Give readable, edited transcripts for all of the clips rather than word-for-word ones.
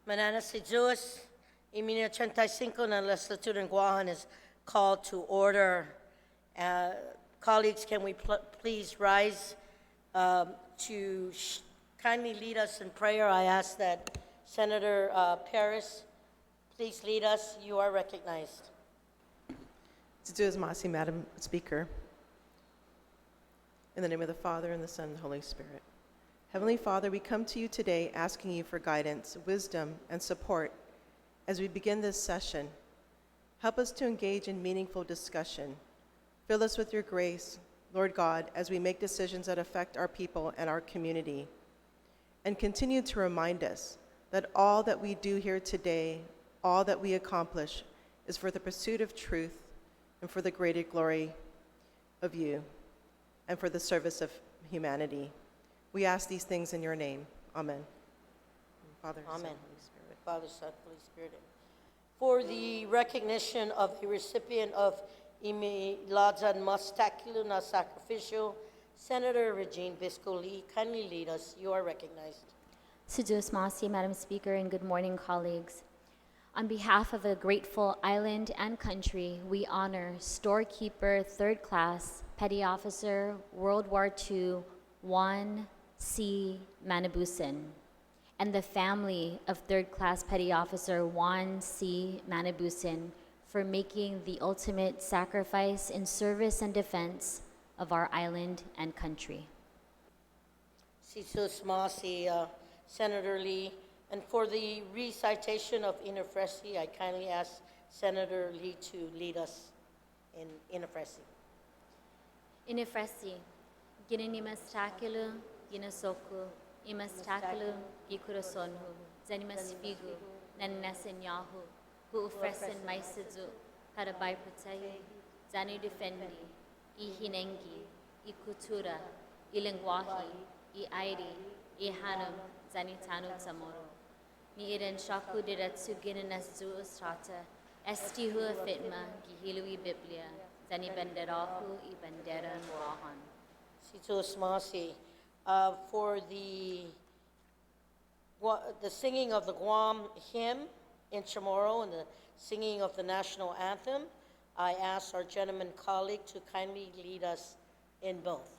Manana si Jews, Imini 85 na legislature in Guam is called to order. Colleagues, can we please rise to kindly lead us in prayer? I ask that Senator Paris please lead us. You are recognized. Madam Speaker, in the name of the Father, and the Son, and the Holy Spirit. Heavenly Father, we come to you today asking you for guidance, wisdom, and support as we begin this session. Help us to engage in meaningful discussion. Fill us with your grace, Lord God, as we make decisions that affect our people and our community. And continue to remind us that all that we do here today, all that we accomplish, is for the pursuit of truth and for the greater glory of you and for the service of humanity. We ask these things in your name. Amen. Father, Amen. Son, Holy Spirit. Father, Son, Holy Spirit. For the recognition of the recipient of Imi Ladzan Mustakiluna Sacrificial, Senator Regine Bisco-Lee, kindly lead us. You are recognized. Sujus Masi, Madam Speaker, and good morning, colleagues. On behalf of a grateful island and country, we honor Storekeeper 3rd Class Petty Officer World War II Juan C. Manabusin and the family of 3rd Class Petty Officer Juan C. Manabusin for making the ultimate sacrifice in service and defense of our island and country. Sisus Masi, Senator Lee. And for the recitation of Inafresi, I kindly ask Senator Lee to lead us in Inafresi. Inafresi, Gininimastakilu, Ginasoku, Imastakilu, Gikurasonhu, Zanimasfigu, Nanasenyahu, Huufresin Maisizu, Parabai Putahi, Zani Defendi, Ihinengi, Ikutura, Ilingwahi, Iairi, Ihanum, Zanitanu Zamoro. Ni iren shaku diretsu ginanas zu ustrata, esti hua fitma, gihilui Biblia, zani banderahu I bandera nuahan. Situs Masi, for the singing of the Guam hymn in Chamorro and the singing of the national anthem, I ask our gentleman colleague to kindly lead us in both.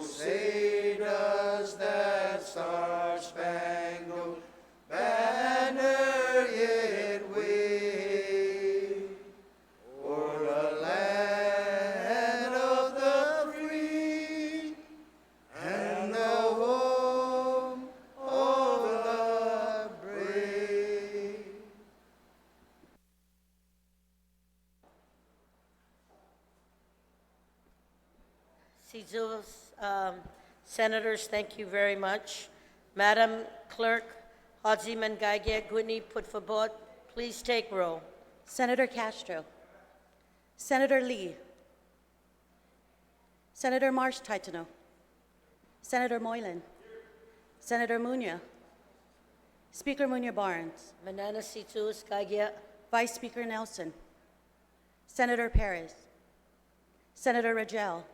say does that star-spangled banner yet wave o'er the land of the free and the home of the brave. Senators, thank you very much. Madam Clerk, Hadziman Gaigia Gudni Putfabot, please take roll. Senator Castro, Senator Lee, Senator Marsh Titano, Senator Moylan, Senator Munya, Speaker Munya Barnes, Manana Situs Gaigia, Vice Speaker Nelson, Senator Perez, Senator Ragel,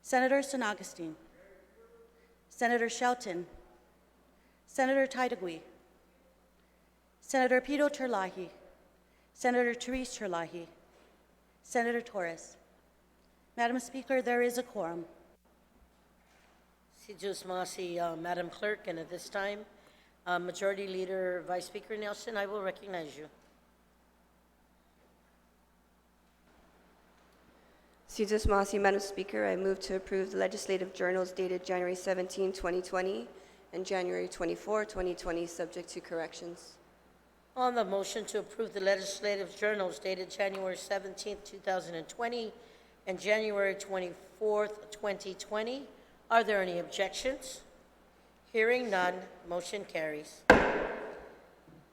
Senator San Augustine, Senator Shelton, Senator Taitagui, Senator Pito Terlahi, Senator Therese Terlahi, Senator Torres. Madam Speaker, there is a quorum. Sijus Masi, Madam Clerk, and at this time, Majority Leader Vice Speaker Nelson, I will recognize you. Caesars Masi, Madam Speaker, I move to approve the legislative journals dated January 17, 2020 and January 24, 2020, subject to corrections. On the motion to approve the legislative journals dated January 17, 2020 and January 24, 2020, are there any objections? Hearing none, motion carries.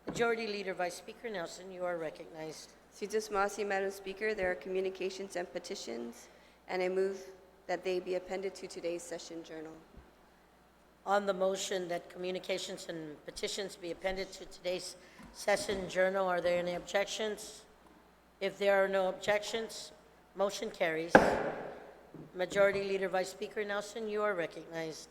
Majority Leader Vice Speaker Nelson, you are recognized. Caesars Masi, Madam Speaker, there are communications and petitions, and I move that they be appended to today's session journal. On the motion that communications and petitions be appended to today's session journal, are there any objections? If there are no objections, motion carries. Majority Leader Vice Speaker Nelson, you are recognized.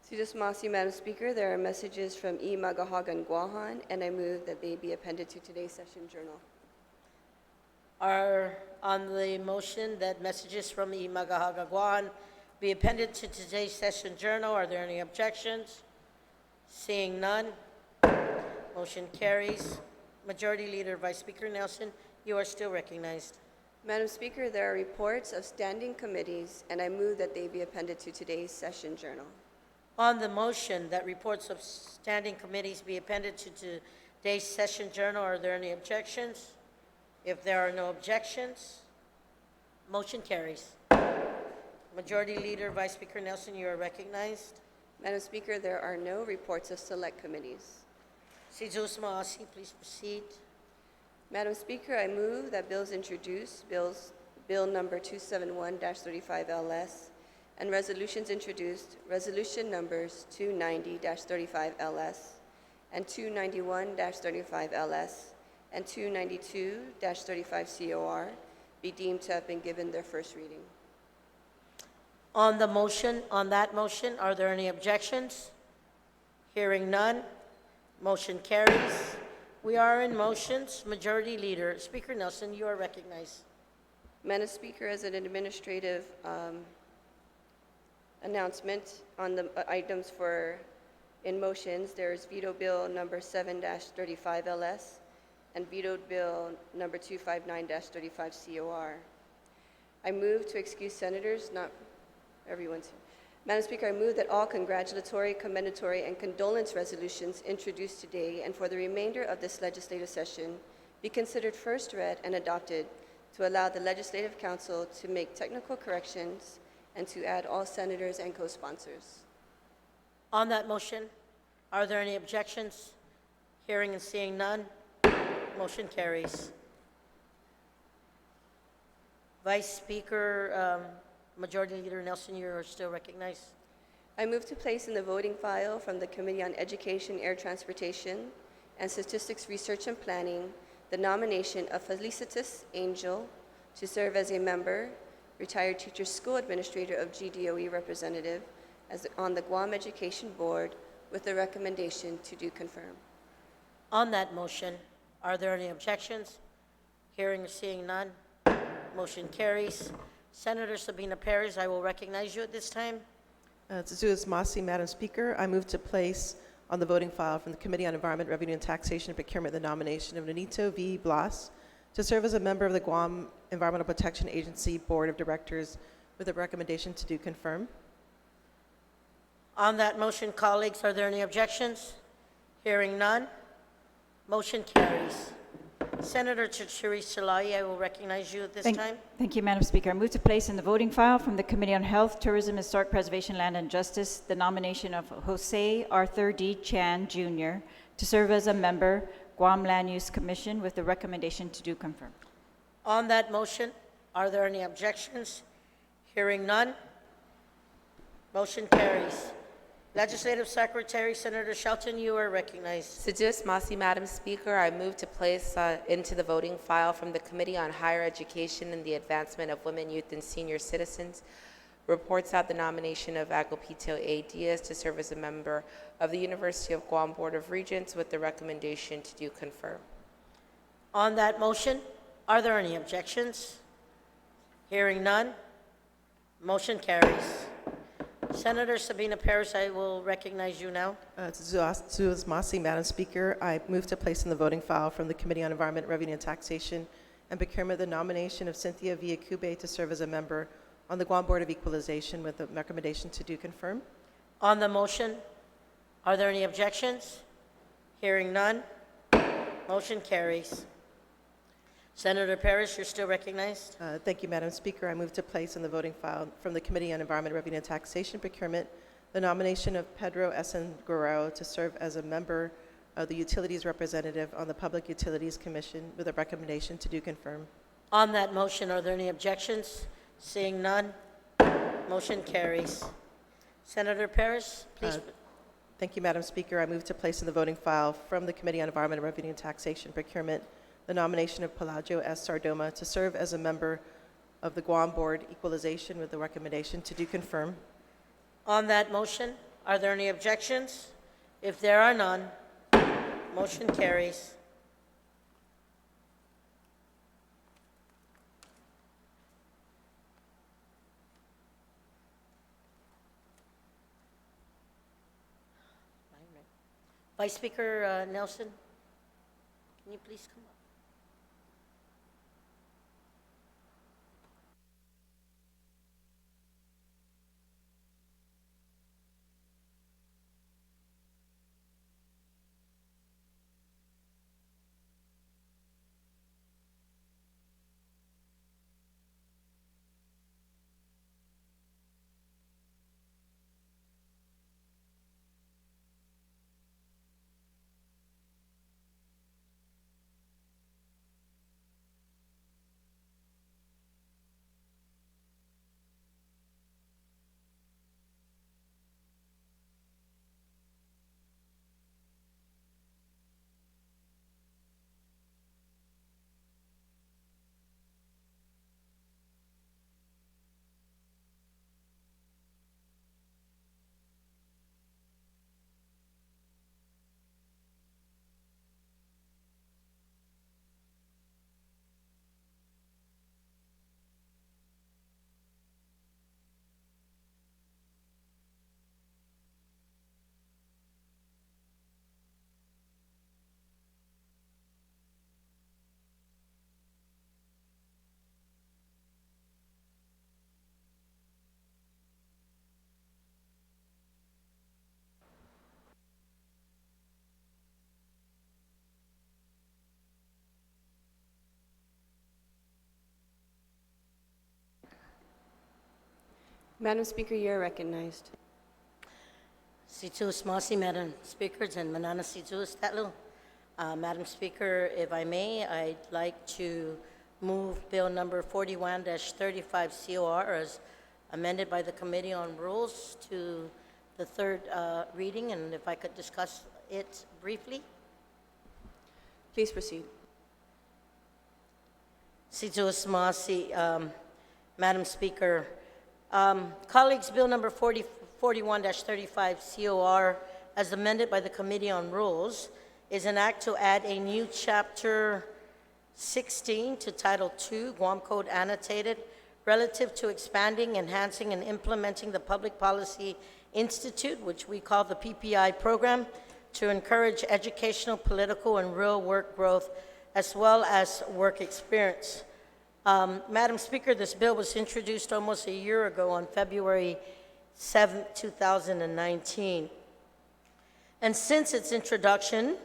Caesars Masi, Madam Speaker, there are messages from E. Magahagan Guahan, and I move that they be appended to today's session journal. Are on the motion that messages from the Magahagaguan be appended to today's session journal, are there any objections? Seeing none, motion carries. Majority Leader Vice Speaker Nelson, you are still recognized. Madam Speaker, there are reports of standing committees, and I move that they be appended to today's session journal. On the motion that reports of standing committees be appended to today's session journal, are there any objections? If there are no objections, motion carries. Majority Leader Vice Speaker Nelson, you are recognized. Madam Speaker, there are no reports of select committees. Sijus Maasi, please proceed. Madam Speaker, I move that bills introduced, Bill number 271-35LS, and resolutions introduced, resolution numbers 290-35LS and 291-35LS and 292-35COR be deemed to have been given their first reading. On the motion, on that motion, are there any objections? Hearing none, motion carries. We are in motions. Majority Leader, Speaker Nelson, you are recognized. Madam Speaker, as an administrative announcement on the items in motions, there is veto bill number 7-35LS and vetoed bill number 259-35COR. I move to excuse senators, not everyone's here. Madam Speaker, I move that all congratulatory, commendatory, and condolence resolutions introduced today and for the remainder of this legislative session be considered first read and adopted to allow the Legislative Council to make technical corrections and to add all senators and co-sponsors. On that motion, are there any objections? Hearing and seeing none, motion carries. Vice Speaker, Majority Leader Nelson, you are still recognized. I move to place in the voting file from the Committee on Education, Air Transportation, and Statistics Research and Planning the nomination of Felicitas Angel to serve as a member, retired teacher school administrator of GDOE representative on the Guam Education Board with the recommendation to do confirm. On that motion, are there any objections? Hearing and seeing none, motion carries. Senator Sabina Perez, I will recognize you at this time. Tzuzus Masi, Madam Speaker, I move to place on the voting file from the Committee on Environment, Revenue, and Taxation and Procurement the nomination of Nonito V. Blas to serve as a member of the Guam Environmental Protection Agency Board of Directors with a recommendation to do confirm. On that motion, colleagues, are there any objections? Hearing none, motion carries. Senator Therese Chalayi, I will recognize you at this time. Thank you, Madam Speaker. I move to place in the voting file from the Committee on Health, Tourism, Historic Preservation, Land and Justice the nomination of Jose Arthur D. Chan, Jr. to serve as a member, Guam Land Use Commission, with the recommendation to do confirm. On that motion, are there any objections? Hearing none, motion carries. Legislative Secretary, Senator Shelton, you are recognized. Tzuzus Masi, Madam Speaker, I move to place into the voting file from the Committee on Higher Education and the Advancement of Women, Youth, and Senior Citizens reports out the nomination of Agapito A. Diaz to serve as a member of the University of Guam Board of Regents with the recommendation to do confirm. On that motion, are there any objections? Hearing none, motion carries. Senator Sabina Perez, I will recognize you now. Tzuzus Masi, Madam Speaker, I move to place in the voting file from the Committee on Environment, Revenue, and Taxation and Procurement the nomination of Cynthia Villacube to serve as a member on the Guam Board of Equalization with the recommendation to do confirm. On the motion, are there any objections? Hearing none, motion carries. Senator Perez, you're still recognized. Thank you, Madam Speaker. I move to place in the voting file from the Committee on Environment, Revenue, and Taxation Procurement the nomination of Pedro S. Guerrero to serve as a member of the Utilities Representative on the Public Utilities Commission with a recommendation to do confirm. On that motion, are there any objections? Seeing none, motion carries. Senator Perez, please. Thank you, Madam Speaker. I move to place in the voting file from the Committee on Environment, Revenue, and Taxation Procurement the nomination of Pelagio S. Sardoma to serve as a member of the Guam Board Equalization with the recommendation to do confirm. On that motion, are there any objections? If there are none, motion carries. Vice Speaker Nelson, can you please come up? Madam Speaker, you're recognized. Situs Masi, Madam Speaker, and Manana Situs Tatlu. Madam Speaker, if I may, I'd like to move Bill number 41-35 COR as amended by the Committee on Rules to the third reading, and if I could discuss it briefly. Please proceed. Situs Masi, Madam Speaker, colleagues, Bill number 41-35 COR, as amended by the Committee on Rules, is an act to add a new Chapter 16 to Title II, Guam Code Annotated, relative to expanding, enhancing, and implementing the Public Policy Institute, which we call the PPI program, to encourage educational, political, and real work growth, as well as work experience. Madam Speaker, this bill was introduced almost a year ago on February 7, 2019. And since its introduction,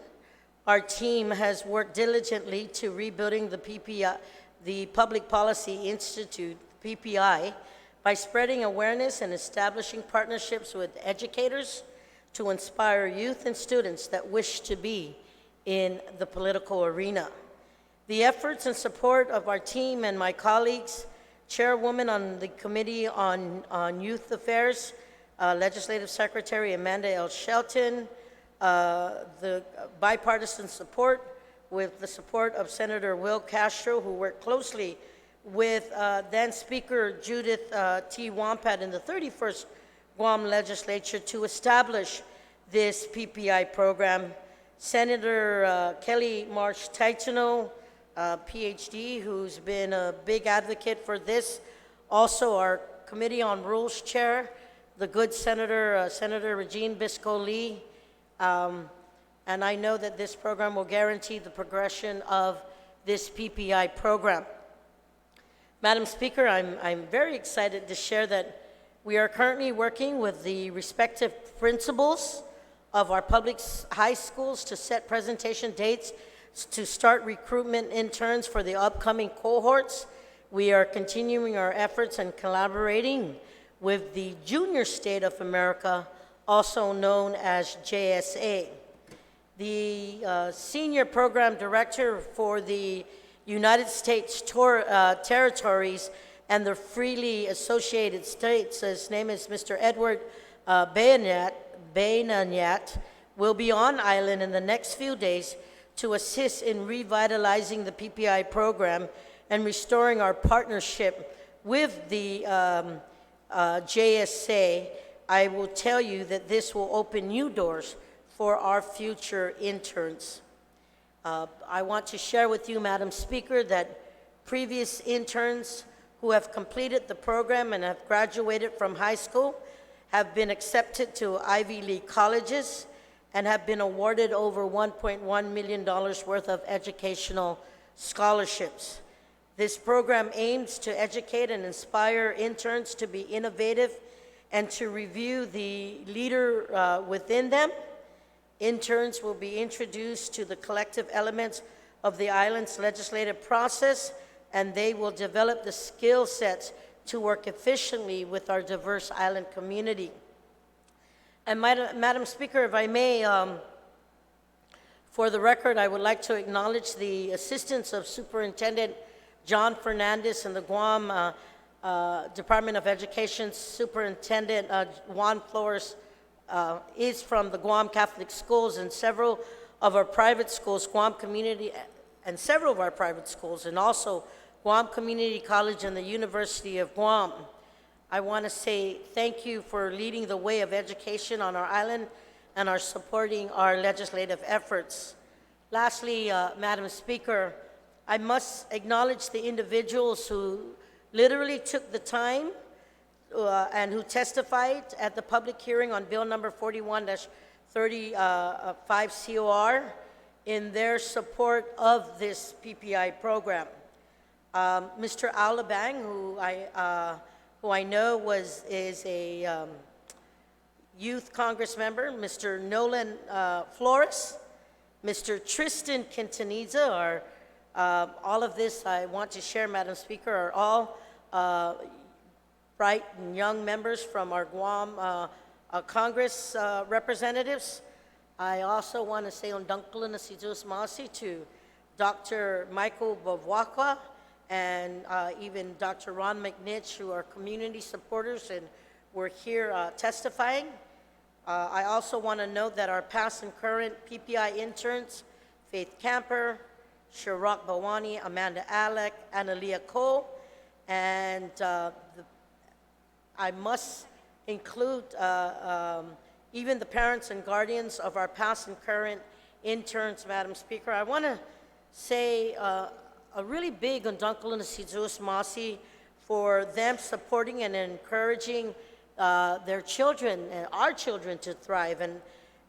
our team has worked diligently to rebuilding the PPI, the Public Policy Institute, PPI, by spreading awareness and establishing partnerships with educators to inspire youth and students that wish to be in the political arena. The efforts and support of our team and my colleagues, Chairwoman on the Committee on Youth Affairs, Legislative Secretary Amanda L. Shelton, the bipartisan support with the support of Senator Will Castro, who worked closely with then Speaker Judith T. Wampat in the 31st Guam Legislature to establish this PPI program. Senator Kelly Marsh Taitano, PhD, who's been a big advocate for this. Also, our Committee on Rules Chair, the good Senator, Senator Regine Bisco-Lee. And I know that this program will guarantee the progression of this PPI program. Madam Speaker, I'm very excited to share that we are currently working with the respective principals of our public high schools to set presentation dates to start recruitment interns for the upcoming cohorts. We are continuing our efforts and collaborating with the Junior State of America, also known as JSA. The Senior Program Director for the United States territories and the freely associated states, his name is Mr. Edward Baynat, will be on island in the next few days to assist in revitalizing the PPI program and restoring our partnership with the JSA. I will tell you that this will open new doors for our future interns. I want to share with you, Madam Speaker, that previous interns who have completed the program and have graduated from high school have been accepted to Ivy League colleges and have been awarded over $1.1 million worth of educational scholarships. This program aims to educate and inspire interns to be innovative and to review the leader within them. Interns will be introduced to the collective elements of the island's legislative process, and they will develop the skill sets to work efficiently with our diverse island community. And Madam Speaker, if I may, for the record, I would like to acknowledge the assistance of Superintendent John Fernandez and the Guam Department of Education Superintendent Juan Flores is from the Guam Catholic Schools and several of our private schools, Guam Community, and several of our private schools, and also Guam Community College and the University of Guam. I want to say thank you for leading the way of education on our island and are supporting our legislative efforts. Lastly, Madam Speaker, I must acknowledge the individuals who literally took the time and who testified at the public hearing on Bill number 41-35 COR in their support of this PPI program. Mr. Alabang, who I know is a youth Congress member, Mr. Nolan Flores, Mr. Tristan Quintanilla, are all of this I want to share, Madam Speaker, are all bright and young members from our Guam Congress representatives. I also want to say on Dunkla Nasidus Masi to Dr. Michael Bavwakwa and even Dr. Ron McNitch, who are community supporters and were here testifying. I also want to note that our past and current PPI interns, Faith Camper, Shirak Bawani, Amanda Alec, Analia Cole, and I must include even the parents and guardians of our past and current interns, Madam Speaker. I want to say a really big Undankalana Sidus Masi for them supporting and encouraging their children and our children to thrive.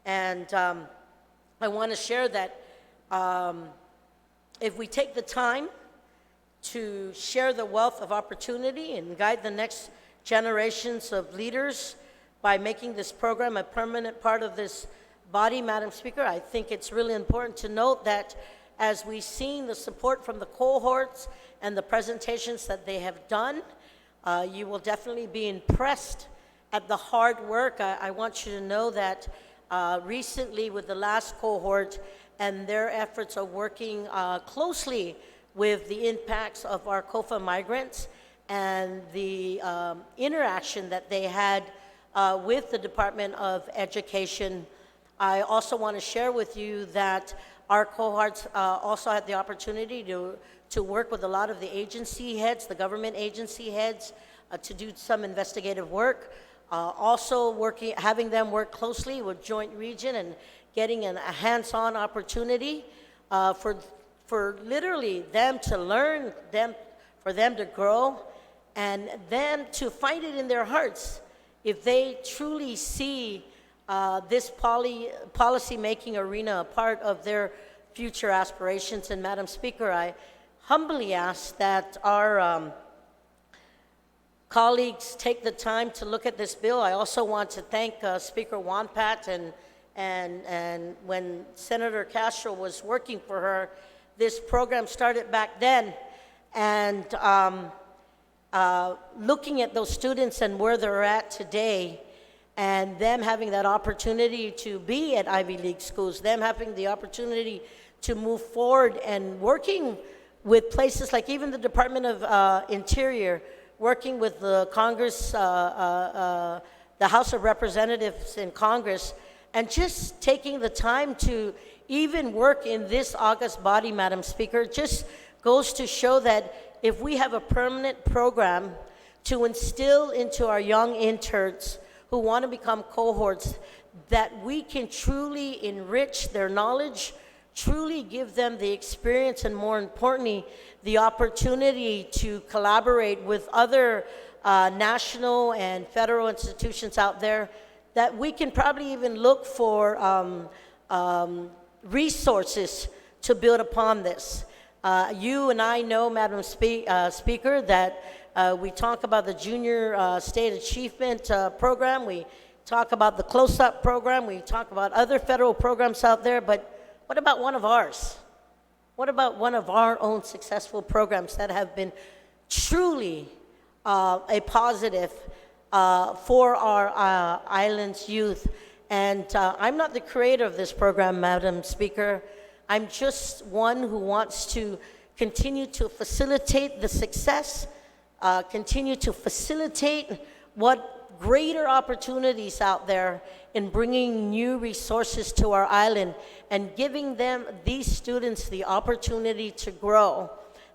And I want to share that if we take the time to share the wealth of opportunity and guide the next generations of leaders by making this program a permanent part of this body, Madam Speaker, I think it's really important to note that as we've seen the support from the cohorts and the presentations that they have done, you will definitely be impressed at the hard work. I want you to know that recently with the last cohort and their efforts of working closely with the impacts of our COFA migrants and the interaction that they had with the Department of Education. I also want to share with you that our cohorts also had the opportunity to work with a lot of the agency heads, the government agency heads, to do some investigative work. Also having them work closely with Joint Region and getting a hands-on opportunity for literally them to learn, for them to grow, and them to find it in their hearts if they truly see this policy-making arena a part of their future aspirations. And Madam Speaker, I humbly ask that our colleagues take the time to look at this bill. I also want to thank Speaker Wampat, and when Senator Castro was working for her, this program started back then. And looking at those students and where they're at today, and them having that opportunity to be at Ivy League schools, them having the opportunity to move forward and working with places like even the Department of Interior, working with the Congress, the House of Representatives in Congress, and just taking the time to even work in this August body, Madam Speaker, just goes to show that if we have a permanent program to instill into our young interns who want to become cohorts, that we can truly enrich their knowledge, truly give them the experience, and more importantly, the opportunity to collaborate with other national and federal institutions out there, that we can probably even look for resources to build upon this. You and I know, Madam Speaker, that we talk about the Junior State Achievement Program, we talk about the Close-Up Program, we talk about other federal programs out there, but what about one of ours? What about one of our own successful programs that have been truly a positive for our island's youth? And I'm not the creator of this program, Madam Speaker. I'm just one who wants to continue to facilitate the success, continue to facilitate what greater opportunities out there in bringing new resources to our island and giving these students the opportunity to grow.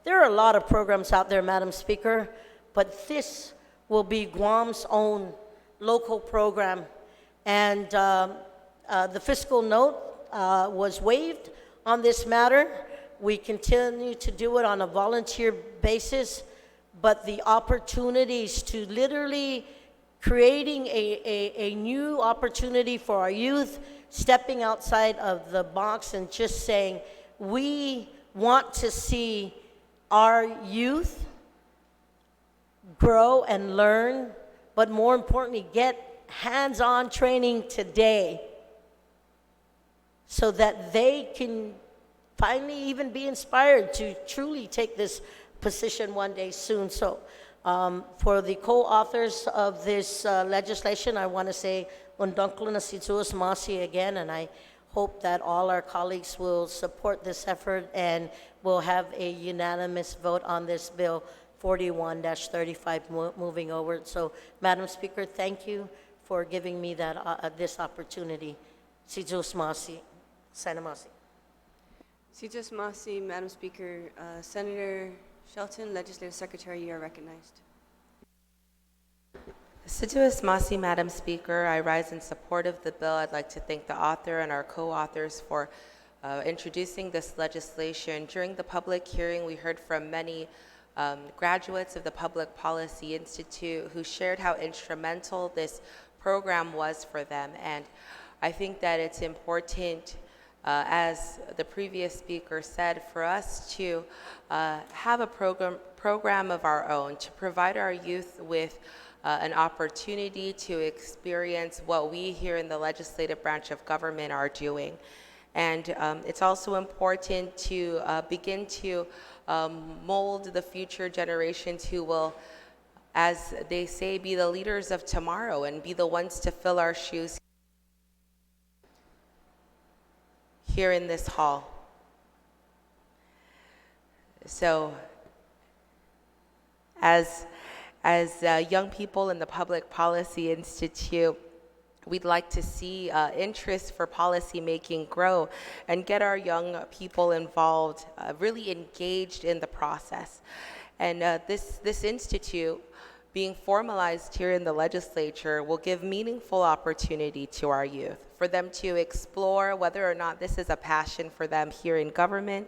There are a lot of programs out there, Madam Speaker, but this will be Guam's own local program. And the fiscal note was waived on this matter. We continue to do it on a volunteer basis, but the opportunities to literally creating a new opportunity for our youth, stepping outside of the box and just saying, we want to see our youth grow and learn, but more importantly, get hands-on training today so that they can finally even be inspired to truly take this position one day soon. So for the co-authors of this legislation, I want to say Undunkluna Situas Masi again, and I hope that all our colleagues will support this effort and will have a unanimous vote on this bill 41-35 moving over. So, Madam Speaker, thank you for giving me that this opportunity. Situas Masi, Sana Masi. Sijus Masi, Madam Speaker. Senator Shelton, Legislative Secretary, you are recognized. Assiduous Masi, Madam Speaker, I rise in support of the bill. I'd like to thank the author and our co-authors for introducing this legislation. During the public hearing, we heard from many graduates of the Public Policy Institute who shared how instrumental this program was for them. And I think that it's important, as the previous speaker said, for us to have a program of our own, to provide our youth with an opportunity to experience what we here in the legislative branch of government are doing. And it's also important to begin to mold the future generations who will, as they say, be the leaders of tomorrow and be the ones to fill our shoes here in this hall. So, as young people in the Public Policy Institute, we'd like to see interest for policy making grow and get our young people involved, really engaged in the process. And this institute, being formalized here in the legislature, will give meaningful opportunity to our youth, for them to explore whether or not this is a passion for them here in government,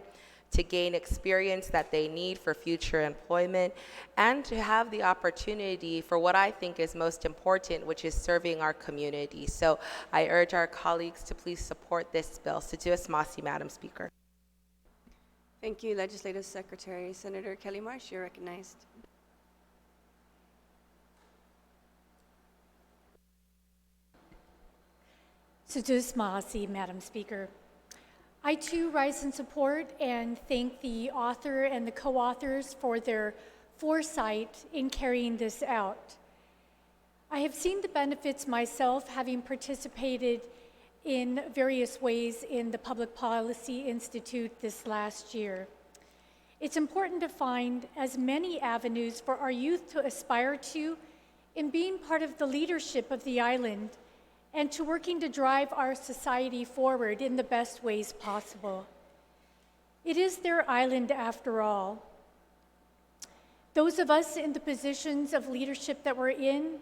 to gain experience that they need for future employment, and to have the opportunity for what I think is most important, which is serving our community. So I urge our colleagues to please support this bill. Situas Masi, Madam Speaker. Thank you, Legislative Secretary. Senator Kelly Marsh, you're recognized. Situas Masi, Madam Speaker. I too rise in support and thank the author and the co-authors for their foresight in carrying this out. I have seen the benefits myself, having participated in various ways in the Public Policy Institute this last year. It's important to find as many avenues for our youth to aspire to in being part of the leadership of the island and to working to drive our society forward in the best ways possible. It is their island after all. Those of us in the positions of leadership that we're in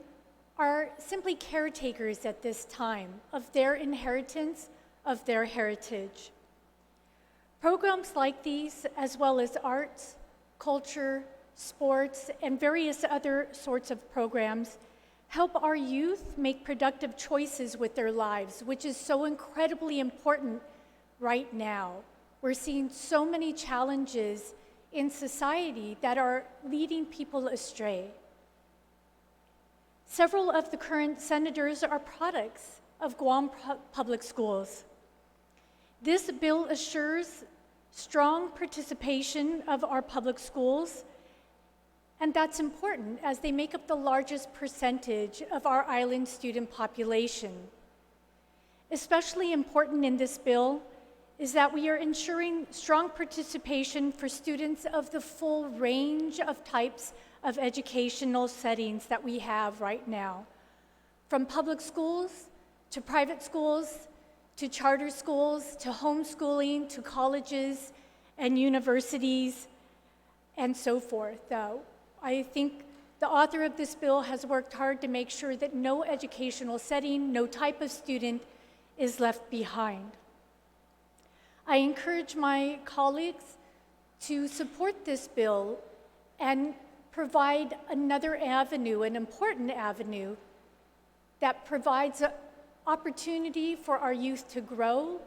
are simply caretakers at this time of their inheritance, of their heritage. Programs like these, as well as arts, culture, sports, and various other sorts of programs, help our youth make productive choices with their lives, which is so incredibly important right now. We're seeing so many challenges in society that are leading people astray. Several of the current senators are products of Guam public schools. This bill assures strong participation of our public schools, and that's important as they make up the largest percentage of our island student population. Especially important in this bill is that we are ensuring strong participation for students of the full range of types of educational settings that we have right now, from public schools to private schools to charter schools to homeschooling to colleges and universities and so forth. I think the author of this bill has worked hard to make sure that no educational setting, no type of student is left behind. I encourage my colleagues to support this bill and provide another avenue, an important avenue, that provides an opportunity for our youth to grow,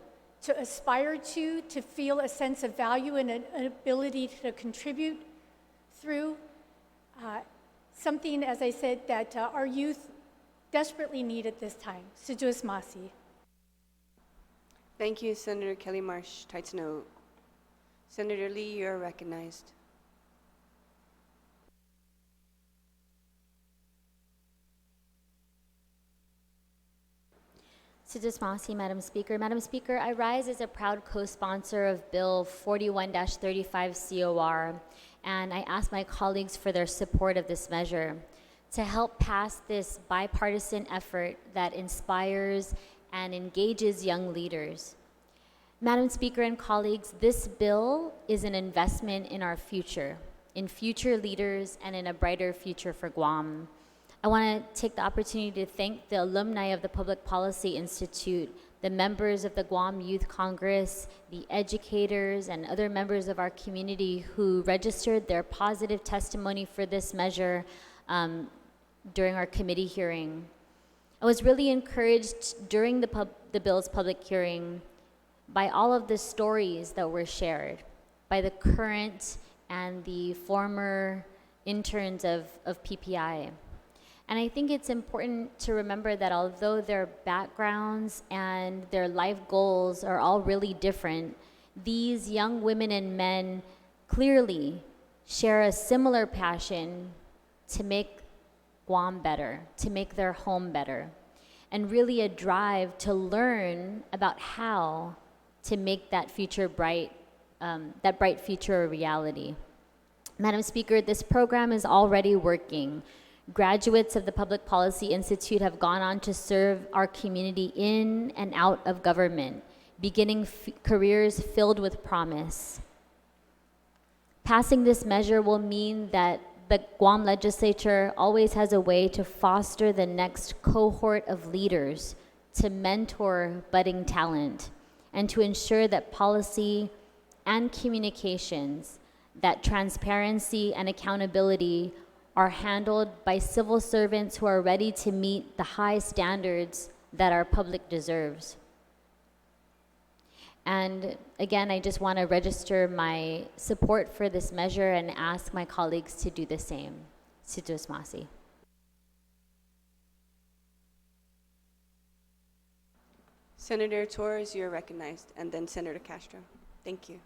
to aspire to feel a sense of value and an ability to contribute through something, as I said, that our youth desperately need at this time. Situas Masi. Thank you, Senator Kelly Marsh. Taitsno. Senator Lee, you're recognized. Situas Masi, Madam Speaker. Madam Speaker, I rise as a proud co-sponsor of Bill 41-35 COR, and I ask my colleagues for their support of this measure to help pass this bipartisan effort that inspires and engages young leaders. Madam Speaker and colleagues, this bill is an investment in our future, in future leaders, and in a brighter future for Guam. I want to take the opportunity to thank the alumni of the Public Policy Institute, the members of the Guam Youth Congress, the educators, and other members of our community who registered their positive testimony for this measure during our committee hearing. I was really encouraged during the bill's public hearing by all of the stories that were shared by the current and the former interns of PPI. And I think it's important to remember that although their backgrounds and their life goals are all really different, these young women and men clearly share a similar passion to make Guam better, to make their home better, and really a drive to learn about how to make that future bright, that bright future a reality. Madam Speaker, this program is already working. Graduates of the Public Policy Institute have gone on to serve our community in and out of government, beginning careers filled with promise. Passing this measure will mean that the Guam Legislature always has a way to foster the next cohort of leaders to mentor budding talent and to ensure that policy and communications, that transparency and accountability are handled by civil servants who are ready to meet the high standards that our public deserves. And again, I just want to register my support for this measure and ask my colleagues to do the same. Situs Masi. Senator Torres, you're recognized, and then Senator Castro. Thank you.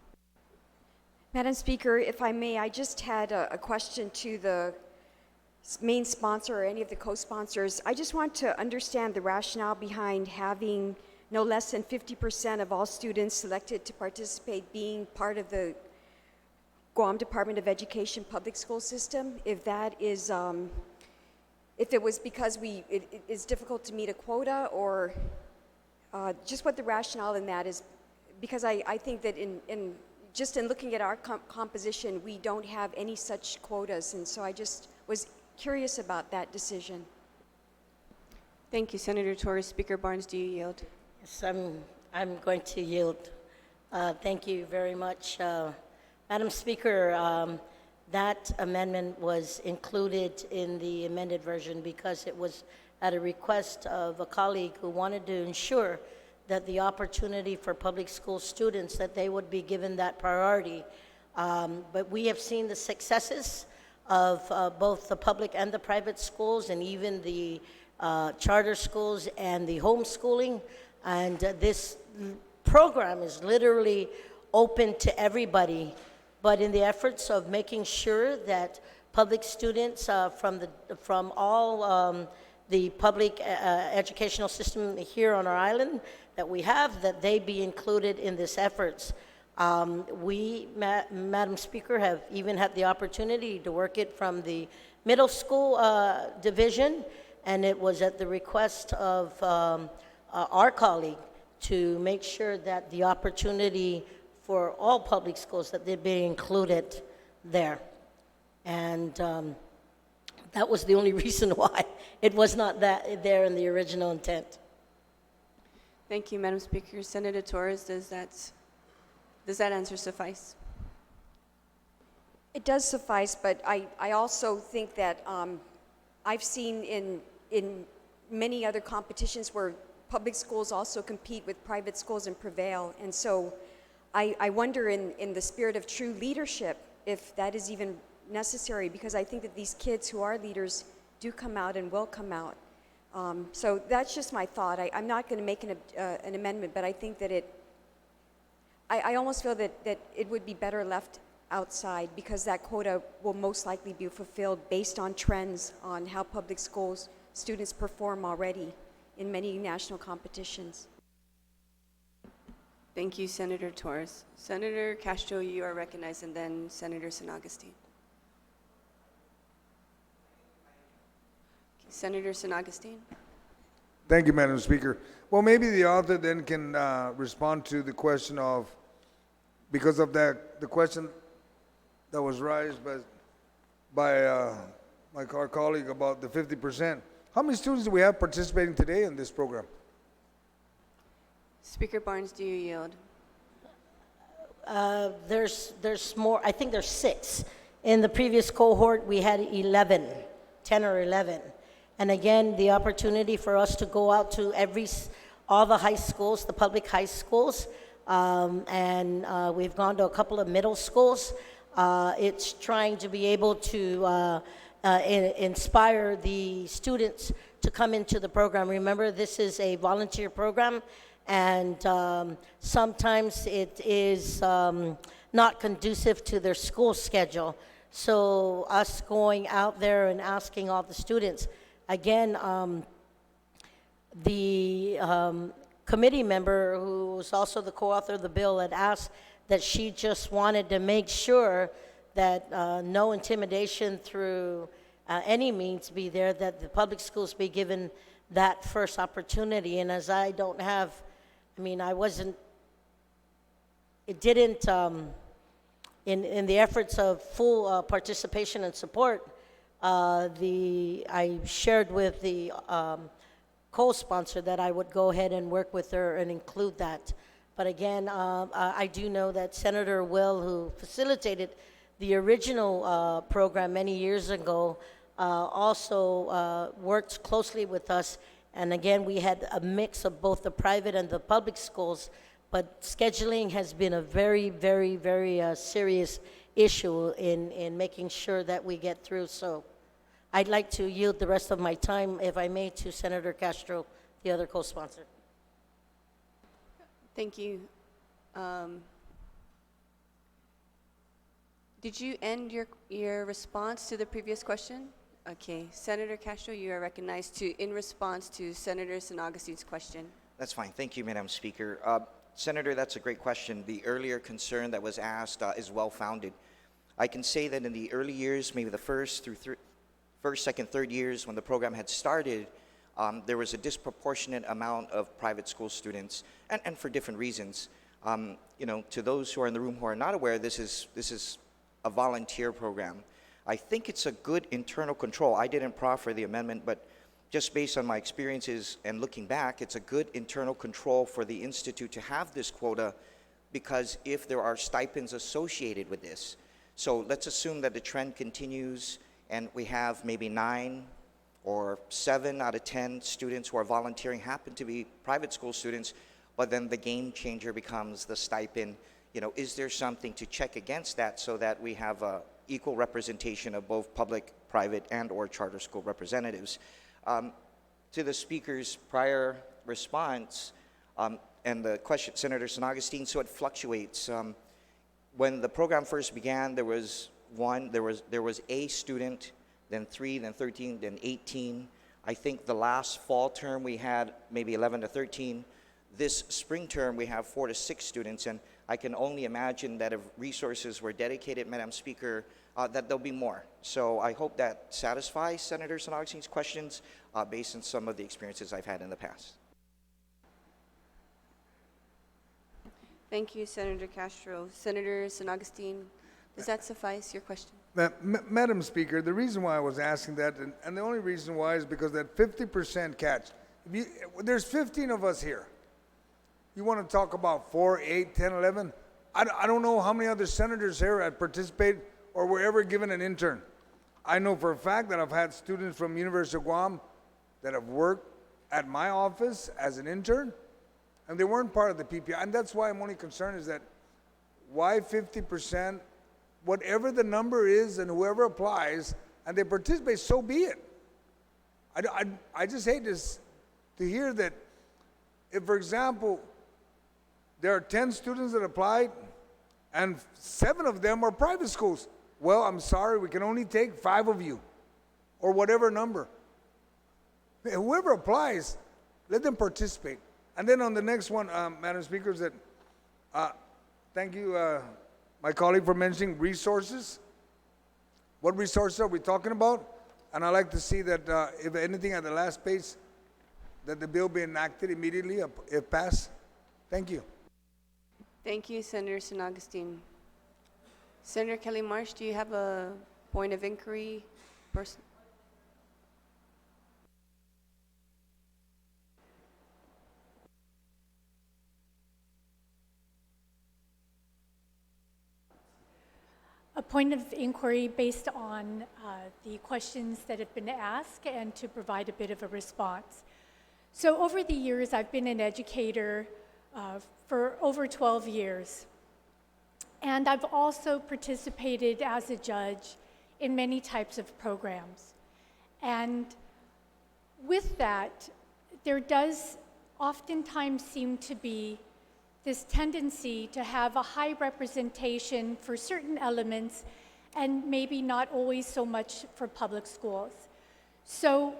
Madam Speaker, if I may, I just had a question to the main sponsor or any of the co-sponsors. I just want to understand the rationale behind having no less than 50% of all students selected to participate being part of the Guam Department of Education public school system. If that is, if it was because it is difficult to meet a quota, or just what the rationale in that is, because I think that in just in looking at our composition, we don't have any such quotas, and so I just was curious about that decision. Thank you, Senator Torres. Speaker Barnes, do you yield? Yes, I'm going to yield. Thank you very much. Madam Speaker, that amendment was included in the amended version because it was at a request of a colleague who wanted to ensure that the opportunity for public school students, that they would be given that priority. But we have seen the successes of both the public and the private schools, and even the charter schools and the homeschooling. And this program is literally open to everybody, but in the efforts of making sure that public students from all the public educational system here on our island that we have, that they be included in this efforts. Madam Speaker, have even had the opportunity to work it from the middle school division, and it was at the request of our colleague to make sure that the opportunity for all public schools, that they be included there. And that was the only reason why it was not there in the original intent. Thank you, Madam Speaker. Senator Torres, does that answer suffice? It does suffice, but I also think that I've seen in many other competitions where public schools also compete with private schools and prevail. And so I wonder in the spirit of true leadership if that is even necessary, because I think that these kids who are leaders do come out and will come out. So that's just my thought. I'm not going to make an amendment, but I think that I almost feel that it would be better left outside, because that quota will most likely be fulfilled based on trends on how public schools students perform already in many national competitions. Thank you, Senator Torres. Senator Castro, you are recognized, and then Senator San Agustin. Senator San Agustin. Thank you, Madam Speaker. Well, maybe the author then can respond to the question of, because of that, the question that was raised by our colleague about the 50%. How many students do we have participating today in this program? Speaker Barnes, do you yield? There's more, I think there's 6. In the previous cohort, we had 11, 10 or 11. And again, the opportunity for us to go out to all the high schools, the public high schools, and we've gone to a couple of middle schools. It's trying to be able to inspire the students to come into the program. Remember, this is a volunteer program, and sometimes it is not conducive to their school schedule. So us going out there and asking all the students, again, the committee member who was also the co-author of the bill had asked that she just wanted to make sure that no intimidation through any means be there, that the public schools be given that first opportunity. And as I don't have, I mean, I wasn't, it didn't, in the efforts of full participation and support, I shared with the co-sponsor that I would go ahead and work with her and include that. But again, I do know that Senator Will, who facilitated the original program many years ago, also worked closely with us. And again, we had a mix of both the private and the public schools, but scheduling has been a very, very, very serious issue in making sure that we get through. So I'd like to yield the rest of my time, if I may, to Senator Castro, the other co-sponsor. Thank you. Did you end your response to the previous question? Okay, Senator Castro, you are recognized in response to Senator San Augustine's question. That's fine. Thank you, Madam Speaker. Senator, that's a great question. The earlier concern that was asked is well-founded. I can say that in the early years, maybe the first, second, third years when the program had started, there was a disproportionate amount of private school students, and for different reasons. You know, to those who are in the room who are not aware, this is a volunteer program. I think it's a good internal control. I didn't proffer the amendment, but just based on my experiences and looking back, it's a good internal control for the Institute to have this quota, because if there are stipends associated with this. So let's assume that the trend continues and we have maybe 9 or 7 out of 10 students who are volunteering happen to be private school students, but then the game changer becomes the stipend. You know, is there something to check against that so that we have a equal representation of both public, private, and or charter school representatives? To the speaker's prior response and the question, Senator San Augustine, so it fluctuates. When the program first began, there was a student, then 3, then 13, then 18. I think the last fall term we had maybe 11 to 13. This spring term we have 4 to 6 students, and I can only imagine that if resources were dedicated, Madam Speaker, that there'll be more. So I hope that satisfies Senator San Augustine's questions based on some of the experiences I've had in the past. Thank you, Senator Castro. Senator San Augustine, does that suffice your question? Madam Speaker, the reason why I was asking that, and the only reason why is because that 50% catch, there's 15 of us here. You want to talk about 4, 8, 10, 11? I don't know how many other senators here had participated or were ever given an intern. I know for a fact that I've had students from University of Guam that have worked at my office as an intern, and they weren't part of the PPI. And that's why I'm only concerned is that why 50%, whatever the number is and whoever applies, and they participate, so be it. I just hate this, to hear that if, for example, there are 10 students that applied and 7 of them are private schools. Well, I'm sorry, we can only take 5 of you, or whatever number. Whoever applies, let them participate. And then on the next one, Madam Speaker, is that, thank you, my colleague, for mentioning resources. What resources are we talking about? And I'd like to see that, if anything, at the last page, that the bill be enacted immediately if passed. Thank you. Thank you, Senator San Augustine. Senator Kelly Marsh, do you have a point of inquiry? a point of inquiry based on the questions that have been asked and to provide a bit of a response. So over the years, I've been an educator for over 12 years. And I've also participated as a judge in many types of programs. And with that, there does oftentimes seem to be this tendency to have a high representation for certain elements and maybe not always so much for public schools. So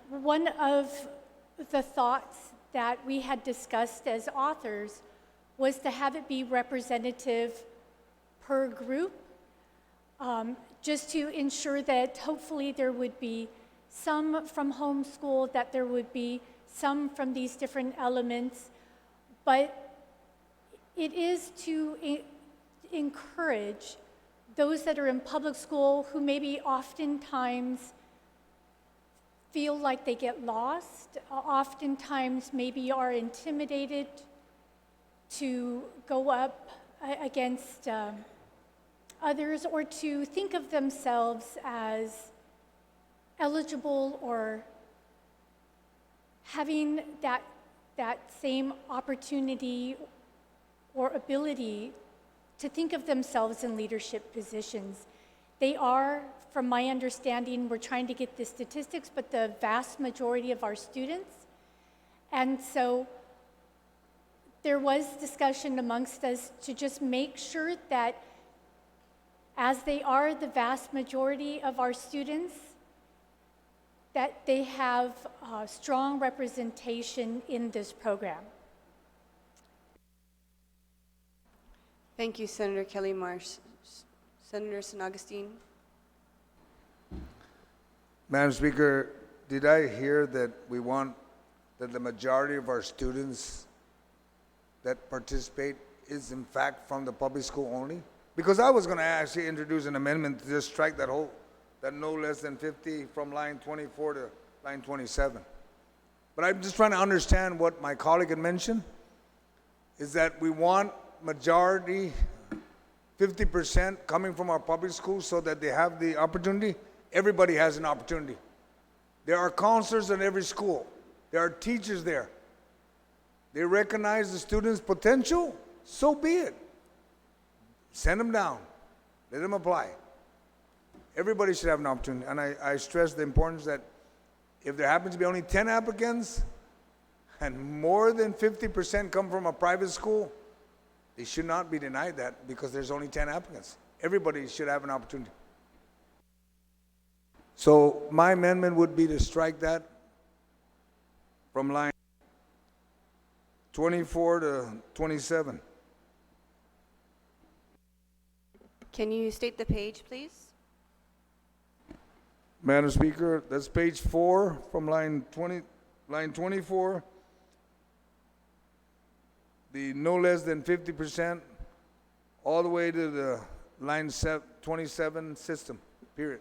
one of the thoughts that we had discussed as authors was to have it be representative per group, just to ensure that hopefully there would be some from homeschool, that there would be some from these different elements, but it is to encourage those that are in public school who maybe oftentimes feel like they get lost, oftentimes maybe are intimidated to go up against others, or to think of themselves as eligible or having that same opportunity or ability to think of themselves in leadership positions. They are, from my understanding, we're trying to get the statistics, but the vast majority of our students. And so there was discussion amongst us to just make sure that as they are the vast majority of our students, that they have strong representation in this program. Thank you, Senator Kelly Marsh. Senator San Agustin. Madam Speaker, did I hear that we want that the majority of our students that participate is in fact from the public school only? Because I was going to actually introduce an amendment to just strike that no less than 50 from line 24 to line 27. But I'm just trying to understand what my colleague had mentioned, is that we want majority, 50% coming from our public schools so that they have the opportunity. Everybody has an opportunity. There are counselors in every school. There are teachers there. They recognize the students' potential, so be it. Send them down. Let them apply. Everybody should have an opportunity. And I stress the importance that if there happens to be only 10 applicants and more than 50% come from a private school, they should not be denied that because there's only 10 applicants. Everybody should have an opportunity. So my amendment would be to strike that from line 24 to 27. Can you state the page, please? Madam Speaker, that's page 4 from line 24. The no less than 50%, all the way to the line 27 system, period.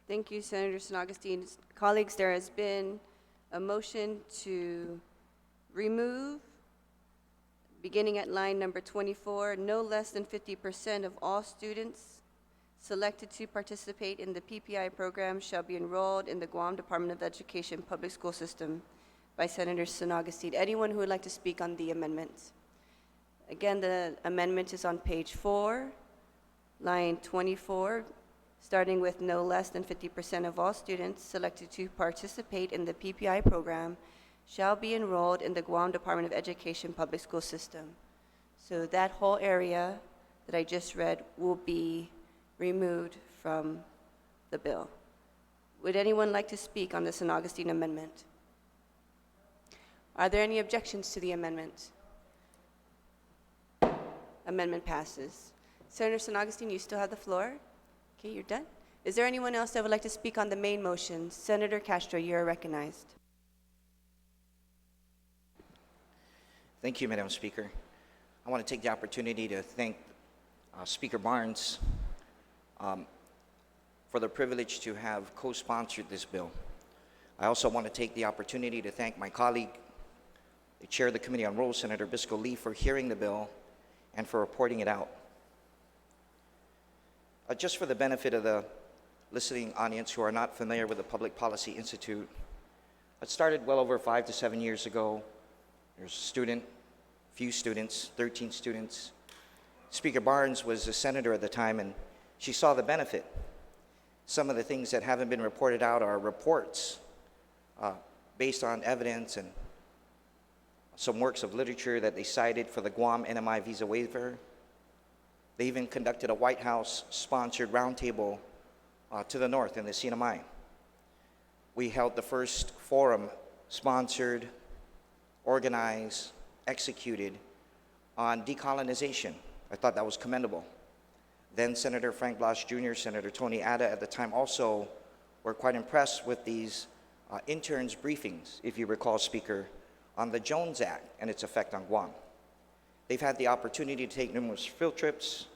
Thank you, Senator San Agustin. Colleagues, there has been a motion to remove, beginning at line number 24, no less than 50% of all students selected to participate in the PPI program shall be enrolled in the Guam Department of Education public school system, by Senator San Agustin. Anyone who would like to speak on the amendment? Again, the amendment is on page 4, line 24, starting with no less than 50% of all students selected to participate in the PPI program shall be enrolled in the Guam Department of Education public school system. So that whole area that I just read will be removed from the bill. Would anyone like to speak on the San Agustin amendment? Are there any objections to the amendment? Amendment passes. Senator San Agustin, you still have the floor. Okay, you're done. Is there anyone else that would like to speak on the main motion? Senator Castro, you are recognized. Thank you, Madam Speaker. I want to take the opportunity to thank Speaker Barnes for the privilege to have co-sponsored this bill. I also want to take the opportunity to thank my colleague, the Chair of the Committee on Rules, Senator Bisco Lee, for hearing the bill and for reporting it out. Just for the benefit of the listening audience who are not familiar with the Public Policy Institute, it started well over 5 to 7 years ago. There's a student, few students, 13 students. Speaker Barnes was a senator at the time, and she saw the benefit. Some of the things that haven't been reported out are reports based on evidence and some works of literature that they cited for the Guam NMI visa waiver. They even conducted a White House-sponsored roundtable to the north in the CNMI. We held the first forum sponsored, organized, executed on decolonization. I thought that was commendable. Then Senator Frank Blas Jr., Senator Tony Ada at the time also were quite impressed with these interns' briefings, if you recall, Speaker, on the Jones Act and its effect on Guam. They've had the opportunity to take numerous field trips.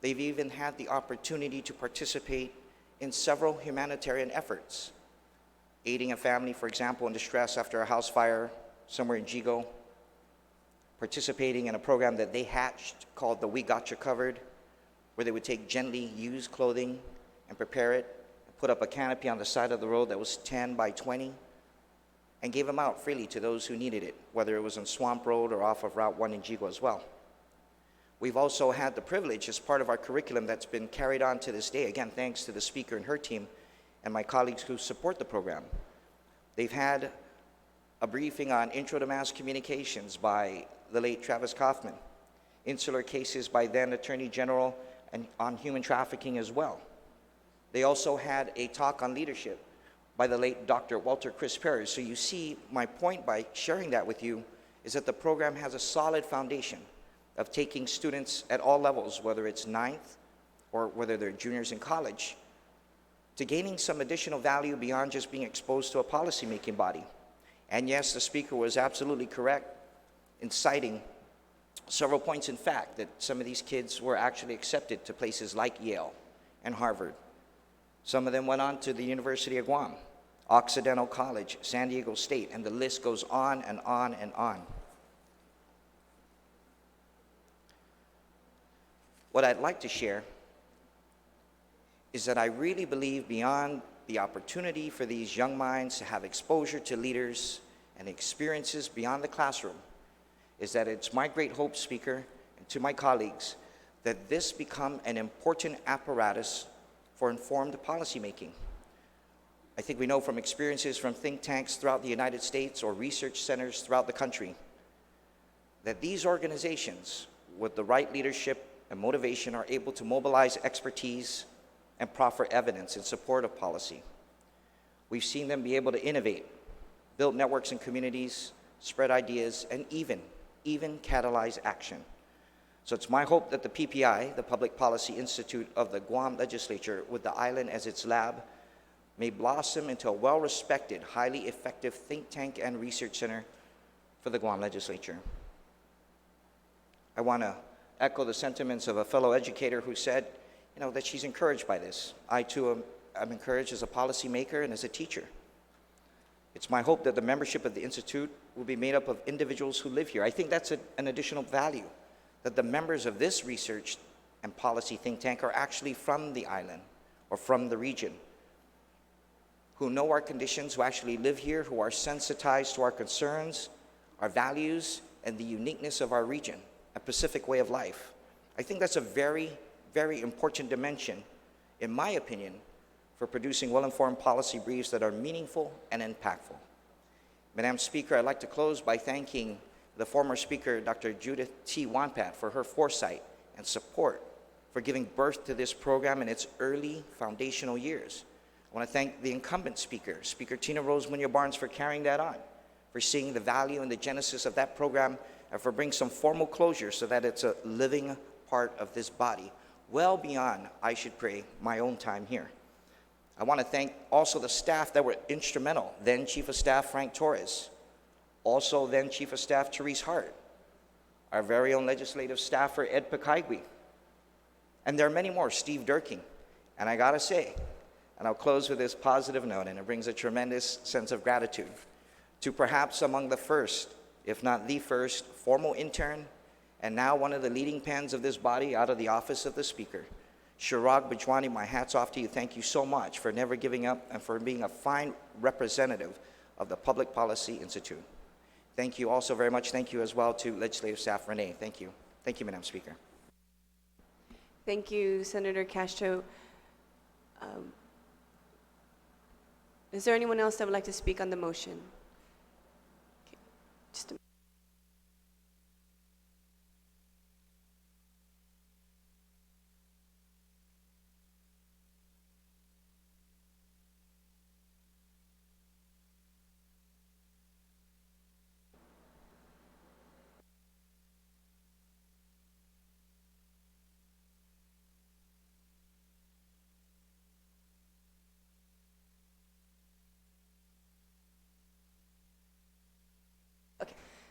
They've even had the opportunity to participate in several humanitarian efforts, aiding a family, for example, in distress after a house fire somewhere in Jigo, participating in a program that they hatched called the We Gotcha Covered, where they would take gently used clothing and prepare it, put up a canopy on the side of the road that was 10 by 20, and gave them out freely to those who needed it, whether it was on Swamp Road or off of Route 1 in Jigo as well. We've also had the privilege as part of our curriculum that's been carried on to this day, again, thanks to the speaker and her team and my colleagues who support the program. They've had a briefing on Intro to Mass Communications by the late Travis Kaufman, insular cases by then Attorney General, and on human trafficking as well. They also had a talk on leadership by the late Dr. Walter Chris Perry. So you see, my point by sharing that with you is that the program has a solid foundation of taking students at all levels, whether it's ninth or whether they're juniors in college, to gaining some additional value beyond just being exposed to a policymaking body. And yes, the speaker was absolutely correct in citing several points in fact that some of these kids were actually accepted to places like Yale and Harvard. Some of them went on to the University of Guam, Occidental College, San Diego State, and the list goes on and on and on. What I'd like to share is that I really believe beyond the opportunity for these young minds to have exposure to leaders and experiences beyond the classroom, is that it's my great hope, Speaker, and to my colleagues, that this become an important apparatus for informed policymaking. I think we know from experiences from think tanks throughout the United States or research centers throughout the country that these organizations with the right leadership and motivation are able to mobilize expertise and proffer evidence in support of policy. We've seen them be able to innovate, build networks and communities, spread ideas, and even catalyze action. So it's my hope that the PPI, the Public Policy Institute of the Guam Legislature, with the island as its lab, may blossom into a well-respected, highly effective think tank and research center for the Guam Legislature. I want to echo the sentiments of a fellow educator who said, that she's encouraged by this. I too am encouraged as a policymaker and as a teacher. It's my hope that the membership of the Institute will be made up of individuals who live here. I think that's an additional value, that the members of this research and policy think tank are actually from the island or from the region, who know our conditions, who actually live here, who are sensitized to our concerns, our values, and the uniqueness of our region, a Pacific way of life. I think that's a very, very important dimension, in my opinion, for producing well-informed policy briefs that are meaningful and impactful. Madam Speaker, I'd like to close by thanking the former Speaker, Dr. Judith T. Wampat, for her foresight and support for giving birth to this program in its early foundational years. I want to thank the incumbent Speaker, Speaker Tina Rose Munoz-Barnes, for carrying that on, for seeing the value and the genesis of that program, and for bringing some formal closure so that it's a living part of this body, well beyond, I should pray, my own time here. I want to thank also the staff that were instrumental, then Chief of Staff Frank Torres, also then Chief of Staff Therese Hart, our very own legislative staffer Ed Pakaigui, and there are many more, Steve Durking. And I gotta say, and I'll close with this positive note, and it brings a tremendous sense of gratitude to perhaps among the first, if not the first, formal intern, and now one of the leading pens of this body out of the office of the Speaker, Shirag Bajwani, my hat's off to you. Thank you so much for never giving up and for being a fine representative of the Public Policy Institute. Thank you also very much. Thank you as well to Legislative Staff Renee. Thank you. Thank you, Madam Speaker. Thank you, Senator Castro. Is there anyone else that would like to speak on the motion? Okay. Just a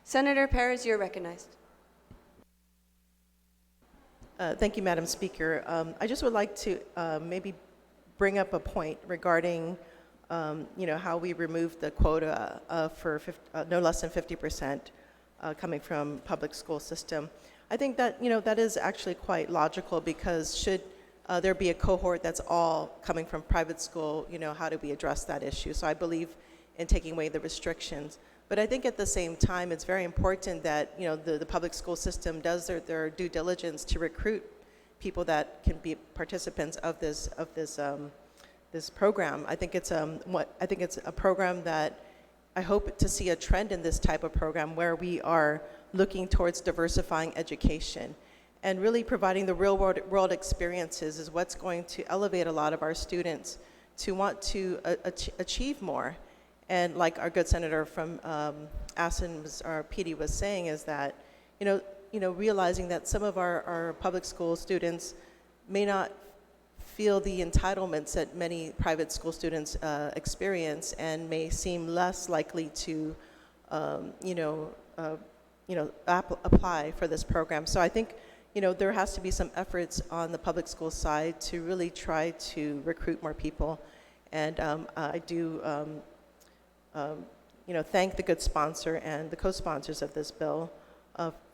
Senator Perez, you're recognized. Thank you, Madam Speaker. I just would like to maybe bring up a point regarding, how we removed the quota for no less than 50% coming from public school system. I think that, that is actually quite logical, because should there be a cohort that's all coming from private school, how do we address that issue? So I believe in taking away the restrictions. But I think at the same time, it's very important that, the public school system does their due diligence to recruit people that can be participants of this program. I think it's a program that I hope to see a trend in this type of program where we are looking towards diversifying education and really providing the real world experiences is what's going to elevate a lot of our students to want to achieve more. And like our good senator from Assen, our PD, was saying, is that, realizing that some of our public school students may not feel the entitlements that many private school students experience, and may seem less likely to, apply for this program. So I think, there has to be some efforts on the public school side to really try to recruit more people. And I do. Thank the good sponsor and the co-sponsors of this bill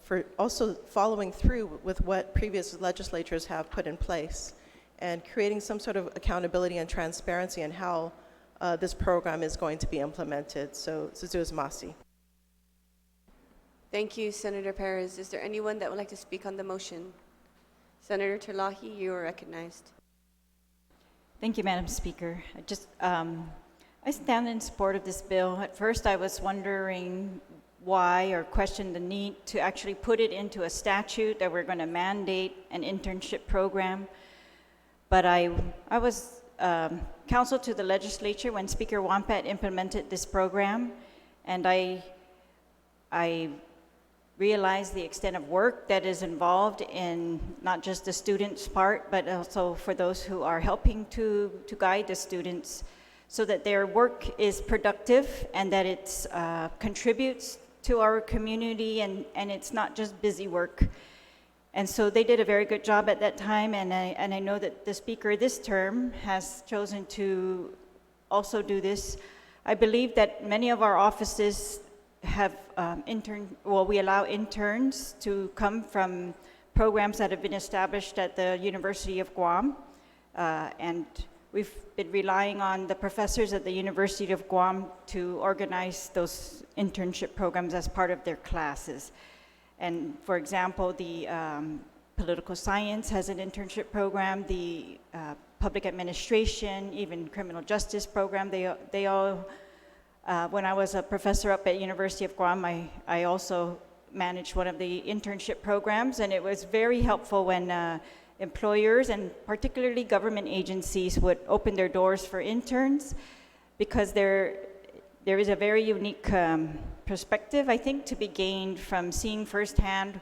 for also following through with what previous legislatures have put in place and creating some sort of accountability and transparency in how this program is going to be implemented. So, Suzu's Masi. Thank you, Senator Perez. Is there anyone that would like to speak on the motion? Senator Terlahi, you are recognized. Thank you, Madam Speaker. I stand in support of this bill. At first, I was wondering why, or questioned the need to actually put it into a statute that we're going to mandate an internship program. But I was counsel to the legislature when Speaker Wampat implemented this program, and I realized the extent of work that is involved in not just the students' part, but also for those who are helping to guide the students, so that their work is productive and that it contributes to our community, and it's not just busy work. And so they did a very good job at that time, and I know that the speaker this term has chosen to also do this. I believe that many of our offices have we allow interns to come from programs that have been established at the University of Guam, and we've been relying on the professors at the University of Guam to organize those internship programs as part of their classes. And for example, the political science has an internship program, the public administration, even criminal justice program, they all, when I was a professor up at University of Guam, I also managed one of the internship programs, and it was very helpful when employers and particularly government agencies would open their doors for interns, because there is a very unique perspective, I think, to be gained from seeing firsthand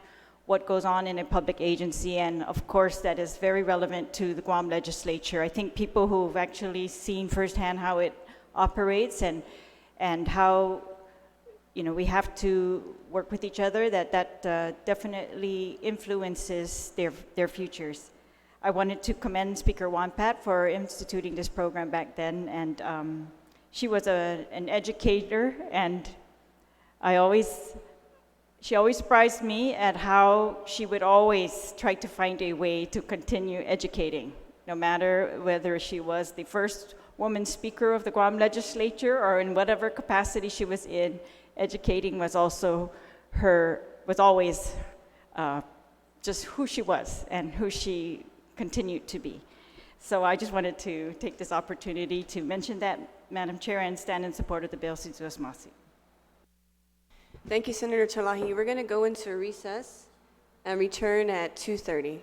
what goes on in a public agency. And of course, that is very relevant to the Guam Legislature. I think people who've actually seen firsthand how it operates and how we have to work with each other, that definitely influences their futures. I wanted to commend Speaker Wampat for instituting this program back then, and she was an educator, and I always She always surprised me at how she would always try to find a way to continue educating, no matter whether she was the first woman speaker of the Guam Legislature or in whatever capacity she was in. Educating was also was always just who she was and who she continued to be. So I just wanted to take this opportunity to mention that, Madam Chair, and stand in support of the bill, si Diyos masi. Thank you, Senator Terlahi. We're going to go into recess and return at 2:30.